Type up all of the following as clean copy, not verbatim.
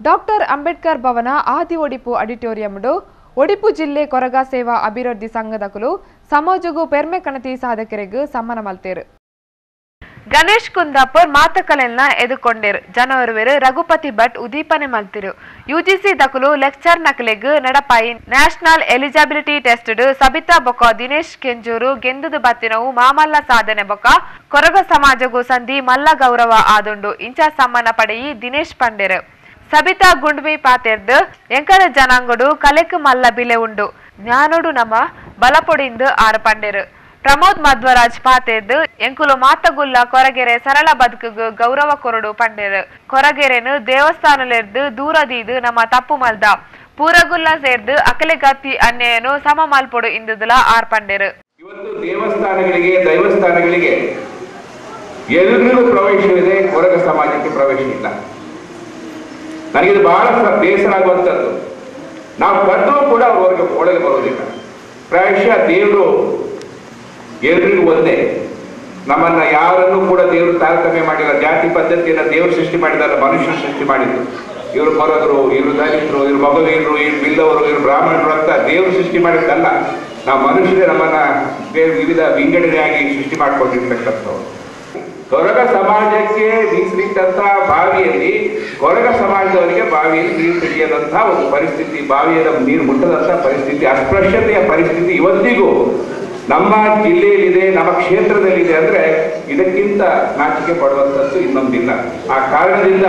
Doctor Ambedkar ಭವನ ಆದಿ ಒಡಿಪು ಆಡಿಟೋರಿಯಂಡು ಒಡಿಪು ಜಿಲ್ಲೆ ಕೊರಗ ಸೇವಾ ಅಭಿವೃದ್ಧಿ ಸಂಘದಕುಲು ಸಮಾಜಗೂ ಪೆರ್ಮೆ ಕಣತಿ ಸಾಧಕರಿಗೂ ಸಮ್ಮಾನ ಮಲ್ತೇರು. ಗಣೇಶ್ ಕುಂದಾಪುರ್ ಮಾತಕಲೆನ್ನ ಎದುಕೊಂಡೇರು. ಜನವರಿ ರಘುಪತಿ ಭಟ್ ಉದೀಪನೆ ಮಲ್ತಿರು. ಯುಜಿಸಿ ದಕುಲು ಲೆಕ್ಚರ್ ನಕಲೆಗ್ ನಡಪಾಯಿ ನ್ಯಾಷನಲ್ ಎಲಿಜಿಬಿಲಿಟಿ ಟೆಸ್ಟ್ ಸಬಿತಾ ಬೊಕ ದಿನೇಶ್ ಕೆಂಜೂರು ಗೆಂದುದು ಬತ್ತಿನವು ಮಾಮಲ್ಲ ಸಾಧನೆ ಬೊಕ ಕೊರಗ ಸಮಾಜಗೂ ಸಂಧಿ ಮಲ್ಲ ಗೌರವ ಆದುಂಡು ಇಂಚ ಸಮ್ಮಾನ ಪಡೆಯಿ ದಿನೇಶ್ ಪಂಡೇರು. ಸಬಿತಾ ಗುಂಡ್ಮಿ ಪಾತೆರ್ದು ಎಂಕರ ಜನಾಂಗಡು ಕಲೆಕ್ ಮಲ್ಲ ಬಿಲೆ ಉಂಡು ಜ್ಞಾನೋಡು ನಮ್ಮ ಬಲಪೊಡಿಂದು ಆರು ಪಂಡೇರು. ಪ್ರಮೋದ್ ಮಧ್ವರಾಜ್ ಪಾತೆರ್ದು ಎಂಕುಲು ಮಾತಗುಲ್ಲ ಕೊರಗೆರೆ ಸರಳ ಬದುಕುಗು ಗೌರವ ಕೊರಡು ಪಂಡೇರು. ಕೊರಗೆರೆನು ದೇವಸ್ಥಾನಲೆರ್ದು ದೂರದೀದು ನಮ್ಮ ತಪ್ಪು ಮಲ್ದ ಪೂರಗುಲ್ಲ ಸೇರ್ದು ಅಕಲೆಗತ್ತಿ ಅನ್ಯನು ಸಮ ಮಲ್ಪೊಡು ಇಂದುದುಲ ಆರ್ ಪಂಡೇರು. ಇವತ್ತು ದೇವಸ್ಥಾನಗಳಿಗೆ ದೈವಸ್ಥಾನಗಳಿಗೆ ಎಲ್ರಿಗೂ ಪ್ರವೇಶವಿದೆ, ಕೊರಗ ಸಮಾಜಕ್ಕೆ ಪ್ರವೇಶ ಇಲ್ಲ. ನನಗಿದು ಬಹಳ ಬೇಸರ ಆಗುವಂಥದ್ದು. ನಾವು ಕರೆದರೂ ಕೂಡ ಅವ್ರಿಗೆ ಒಳಗೆ ಬರೋದಿಲ್ಲ. ಪ್ರಾಯಶಃ ದೇವರು ಎಲ್ರಿಗೂ ಒಂದೇ. ನಮ್ಮನ್ನ ಯಾರನ್ನೂ ಕೂಡ ದೇವರು ತಾರತಮ್ಯ ಮಾಡಿಲ್ಲ. ಜಾತಿ ಪದ್ಧತಿಯನ್ನು ದೇವರು ಸೃಷ್ಟಿ ಮಾಡಿದಲ್ಲ, ಮನುಷ್ಯರು ಸೃಷ್ಟಿ ಮಾಡಿದ್ದು. ಇವರು ಕೊರಗರು, ಇವರು ದಲಿತರು, ಇವರು ಮಗವೀರರು, ಇವರು ಬಿಲ್ಲವರು, ಇವರು ಬ್ರಾಹ್ಮಣರು ಅಂತ ದೇವರು ಸೃಷ್ಟಿ ಮಾಡಿದ್ದಲ್ಲ. ನಾವು ಮನುಷ್ಯರೇ ನಮ್ಮನ್ನ ವಿವಿಧ ವಿಂಗಡಣೆಯಾಗಿ ಸೃಷ್ಟಿ ಮಾಡ್ಕೊಂಡಿರ್ತಕ್ಕಂಥವ್ರು. ಕೊರಗ ಸಮಾಜಕ್ಕೆ ಮೀಸಲಿಟ್ಟಂತ ಬಾವಿಯಲ್ಲಿ ಕೊರಗ ಸಮಾಜದವರಿಗೆ ಬಾವಿಯಲ್ಲಿ ನೀರು ತಿಳಿಯದಂತಹ ಒಂದು ಪರಿಸ್ಥಿತಿ, ಬಾವಿಯ ನೀರು ಮುಟ್ಟದಂತ ಪರಿಸ್ಥಿತಿ, ಅಸ್ಪೃಶ್ಯತೆಯ ಪರಿಸ್ಥಿತಿ ಇವತ್ತಿಗೂ ನಮ್ಮ ಜಿಲ್ಲೆಯಲ್ಲಿದೆ, ನಮ್ಮ ಕ್ಷೇತ್ರದಲ್ಲಿದೆ. ಅಂದ್ರೆ ಇದಕ್ಕಿಂತ ನಾಚಿಕೆ ಪಡುವಂಥದ್ದು ಇನ್ನೊಂದಿಲ್ಲ. ಆ ಕಾರಣದಿಂದ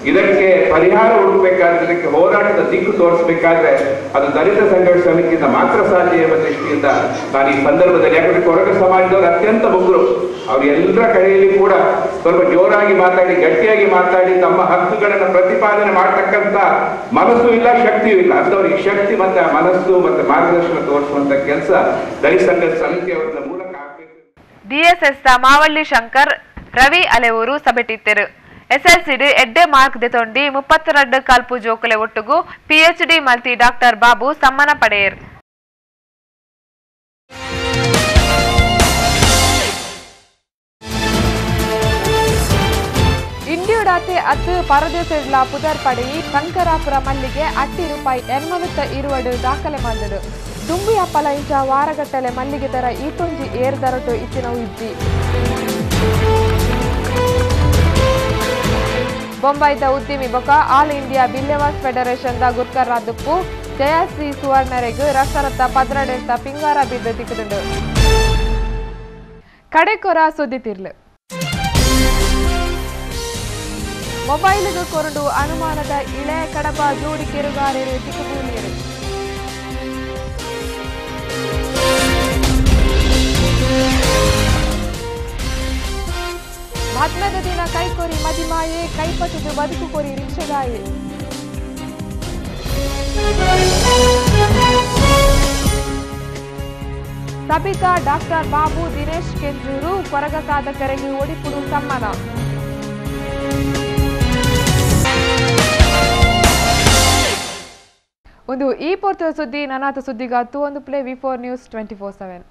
ಇದಕ್ಕೆ ಪರಿಹಾರ ಹುಡುಕಬೇಕಾದ್ರೆ, ಇದಕ್ಕೆ ಹೋರಾಟದ ದಿಕ್ಕು ತೋರಿಸಬೇಕಾದ್ರೆ ಅದು ದಲಿತ ಸಂಘರ್ಷ ಸಮಿತಿಯಿಂದ ಮಾತ್ರ ಸಾಧ್ಯ ಎಂಬ ದೃಷ್ಟಿಯಿಂದ ನಾನು ಈ ಸಂದರ್ಭದಲ್ಲಿ, ಯಾಕಂದ್ರೆ ಕೊರಗ ಸಮಾಜದವರು ಅತ್ಯಂತ ಮುಗ್ರು, ಅವ್ರು ಎಲ್ಲರ ಕಡೆಯಲ್ಲಿ ಕೂಡ ಸ್ವಲ್ಪ ಜೋರಾಗಿ ಮಾತಾಡಿ, ಗಟ್ಟಿಯಾಗಿ ಮಾತಾಡಿ ತಮ್ಮ ಹಕ್ಕುಗಳನ್ನು ಪ್ರತಿಪಾದನೆ ಮಾಡತಕ್ಕಂತ ಮನಸ್ಸು ಇಲ್ಲ, ಶಕ್ತಿಯೂ ಇಲ್ಲ. ಅಂತವ್ರಿಗೆ ಶಕ್ತಿ ಮತ್ತೆ ಮನಸ್ಸು ಮತ್ತೆ ಮಾರ್ಗದರ್ಶನ ತೋರಿಸುವಂತ ಕೆಲಸ ದಲಿತ ಸಂಘರ್ಷ ಸಮಿತಿಯವರ ಮೂಲಕ ಆಗಬೇಕು. DSS ಮಾವಳ್ಳಿ ಶಂಕರ್ ರವಿ ಅಲೆಯೂರು ಸಭೆಟಿತ್ತರು. SLCD ಎಡ್ಡೆ ಮಾರ್ಕ್ ದೆತೊಂಡಿ 32 ಕಲ್ಪು ಜೋಕಲೆ ಒಟ್ಟುಗು PhD ಮಲ್ತಿ ಡಾಕ್ಟರ್ ಬಾಬು ಸಮ್ಮಾನ ಪಡೆಯರು. ಇಂಡಿಯುಡಾತೆ ಅತ್ತು ಪರದೇಶಡ್ಲ ಪುದರ್ ಪಡೆಯಿ ಶಂಕರಾಪುರ ಮಲ್ಲಿಗೆ ₹80 ದಾಖಲೆ ಮಾಡಿದರು. ದುಂಬಿ ಅಪ್ಪಲ ಇಂಚ ವಾರಗಟ್ಟಲೆ ಮಲ್ಲಿಗೆ ದರ ಈಟೊಂಜಿ ಏರ್ದರಟು ಇತ್ತಿನವು ಇಜ್ಜಿ. ಬೊಂಬೈದ ಉದ್ಯಮಿ ಬೊಕ ಆಲ್ ಇಂಡಿಯಾ ಬಿಲ್ಲೆವಾಸ್ ಫೆಡರೇಷನ್ ದ ಗುರ್ಕರ್ ರಾದುಪ್ಪು ಜಯಶ್ರೀ ಸುವರ್ಣರೆಗ್ ರಸರತ್ತ ಪದ್ರಡೆಂತ ಪಿಂಗಾರ ಬಿದ್ದು ತಿಕ್ಕುದುಂಡು. ಕಡೆಕೊರ ಸುದ್ದಿ ತಿರ್ಲು. ಮೊಬೈಲ್ಗೆ ಕೊರಡು ಅನುಮಾನದ ಇಳೆ ಕಡಬ ಜೋಡಿ ಕೆರುಗಾರರು ತಿಕ್ಕುಗೂಲಿಯರು. ಮದ್ಮೆದ ದಿನ ಕೈಕೊರಿ ಮದಿಮಾಯೆ, ಕೈಪಟ್ಟಿದು ಬದುಕು ಕೊರಿ ರಿಕ್ಷಗಾಯೆ. ಸಬಿತಾ ಡಾಕ್ಟರ್ ಬಾಬು ದಿನೇಶ್ ಕೆಂಜೂರು ಕೊರಗ ಸಾಧಕರಿಗೆ ಒಡಿಪುಡು ಸಮ್ಮಾನ. ಒಂದು ಈ ಪೊರ್ತ ಸುದ್ದಿ ನನಾತ ಸುದ್ದಿಗಾತು ಒಂದು ಪ್ಲೇ V4 News 24/7.